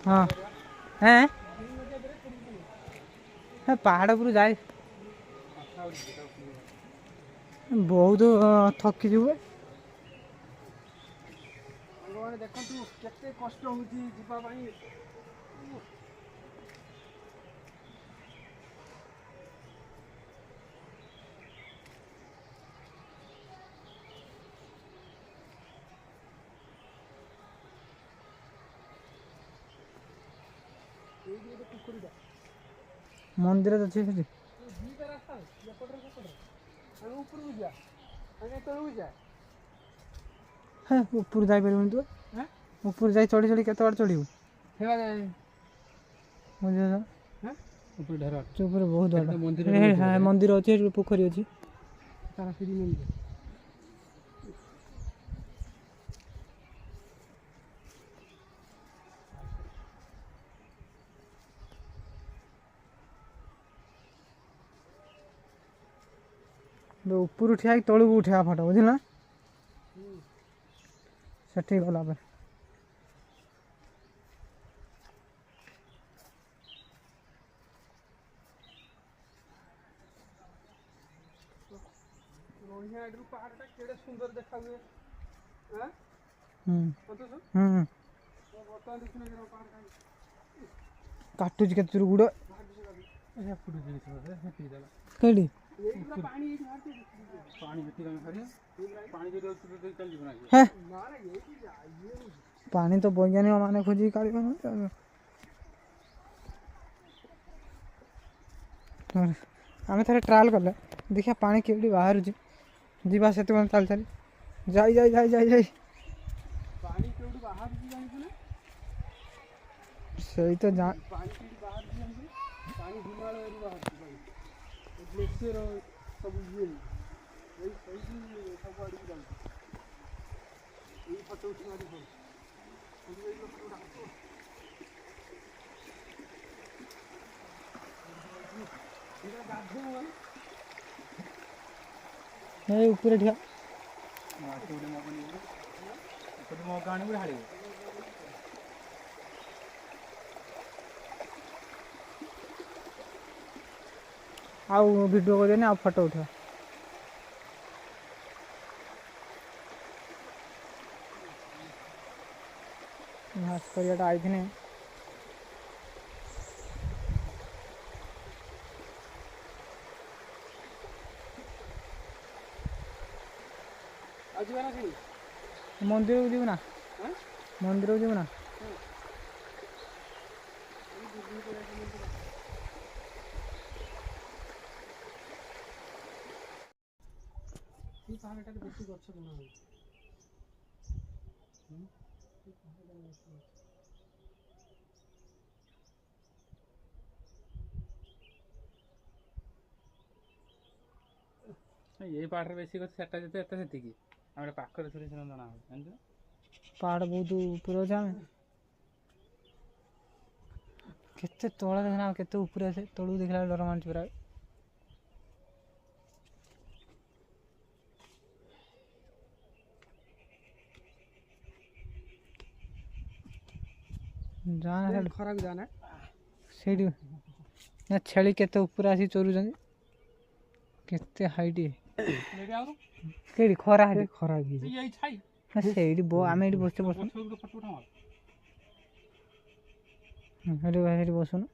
हाँ हैं पहाड़ उपरू जाए बहुत थकी ଯିବୁ ସାଙ୍ଗମାନେ ଦେଖନ୍ତୁ କେତେ କଷ୍ଟ ହେଉଛି ଯିବା ପାଇଁ। ଏଇଠି ଗୋଟେ ପୋଖରୀଟା ମନ୍ଦିର ଅଛି ସେଠି ଦୁଇଟା ରାସ୍ତା ଏପଟରେ ସେପଟରେ ଆମେ ଉପରକୁ ଯିବା ଆମେ ତଳକୁ ଯିବା। ହେ ଉପରୁ ଯାଇପାରିବୁନି ତୁ ହାଁ ଉପରୁ ଯାଇ ଚଢ଼ି ଚଢ଼ି କେତେ ବାଟ ଚଢ଼ିବୁ ହେବା ବୁଝିଲ ହାଁ ଉପରେ ଢେର ଉପରେ ବହୁତ ବାଟ ମନ୍ଦିର ମନ୍ଦିର ଅଛି ଏଠି ପୋଖରୀ ଅଛି ତାର ସିରି ମନ୍ଦିର। ଉପରୁ ଠିଆ ହେଇକି ତଳକୁ ଉଠେଇବା ଫଟୋ ବୁଝିଲ ନା ସେଠିକି ଗଲା ପରେ ରୋହିଆ ଏଠୁ ପାହାଡ଼ଟା କେଡ଼େ ସୁନ୍ଦର ଦେଖା ହୁଏ। ବର୍ତ୍ତମାନ ଦେଖିନ ପାହାଡ଼ କାଟୁଛି କେତେ ଦୂର ଗୁଡ଼ କେଠି ପାଣି ପାଣି ତ ବୈଜ୍ଞାନିକ ମାନେ ଖୋଜିକି କାଢ଼ିବ ଆମେ ଥରେ ଟ୍ରାଏଲ୍ କଲେ ଦେଖିବା ପାଣି କେଉଁଠି ବାହାରୁଛି ଯିବା ସେଥିପାଇଁ ଚାଲି ଚାଲି ଯାଇ ଯାଇ ଯାଇ ଯାଇ ଯାଇ ପାଣି କେଉଁଠୁ ବାହାରୁଛି ଜାଣିଛୁ ନା ସେଇ ତ ପାଣି କେଉଁଠି ବାହାରୁଛି ଜାଣିଛୁ ପାଣି ହିମାଳୟରୁ ବାହାରୁଛି ପାଣି ଗ୍ଲେସିୟର ସବୁ ଇଏ ସେଇଠି ସବୁ ଆଡ଼କୁ ଯାଉଛି। ଏଇ ଫଟୋ ଉଠିବାରେ ଭଲ ଏଇ ଉପରେ ଠିଆ ଆଉ ଭିଡ଼ିଓ କରିବେନି ଆଉ ଫଟୋ ଉଠେଇବା ଘାସ କରିବାଟା ଆଇଥିନେ ଆଉ ଯିବା ନା ସେଇ ମନ୍ଦିରକୁ ଯିବୁ ନା ମନ୍ଦିରକୁ ଯିବୁ ନା এই পাহাড়টাতে বেশি গছ বোনা হয়েছে। ଏଇ ପାହାଡ଼ରେ ବେଶୀ ଗଛ ସେଟା ଯେତେ ଏତେ ସେତିକି ଆମେ ପାଖରେ ଥିଲେ ସିନା ଜଣା ହବ ଜାଣିଛୁ ପାହାଡ଼ ବହୁତ ଉପରେ ଅଛି ଆମେ କେତେ ତଳେ ଦେଖିନା କେତେ ଉପରେ ଆସେ ତଳକୁ ଦେଖିଲା ଡର ମାରୁଛି ପୁରା जाना ଖରାକୁ ଯାନା ସେଇଠି ନା ଛେଳି କେତେ ଉପରେ ଆସିକି ଚରୁଛନ୍ତି କେତେ ହାଇଟ୍ କେଠି ଖରା ହେଠି ଖରା ସେଇଠି ଆମେ ଏଠି ବସେ ବସୁନୁ ସେଇଠି ବସୁନୁ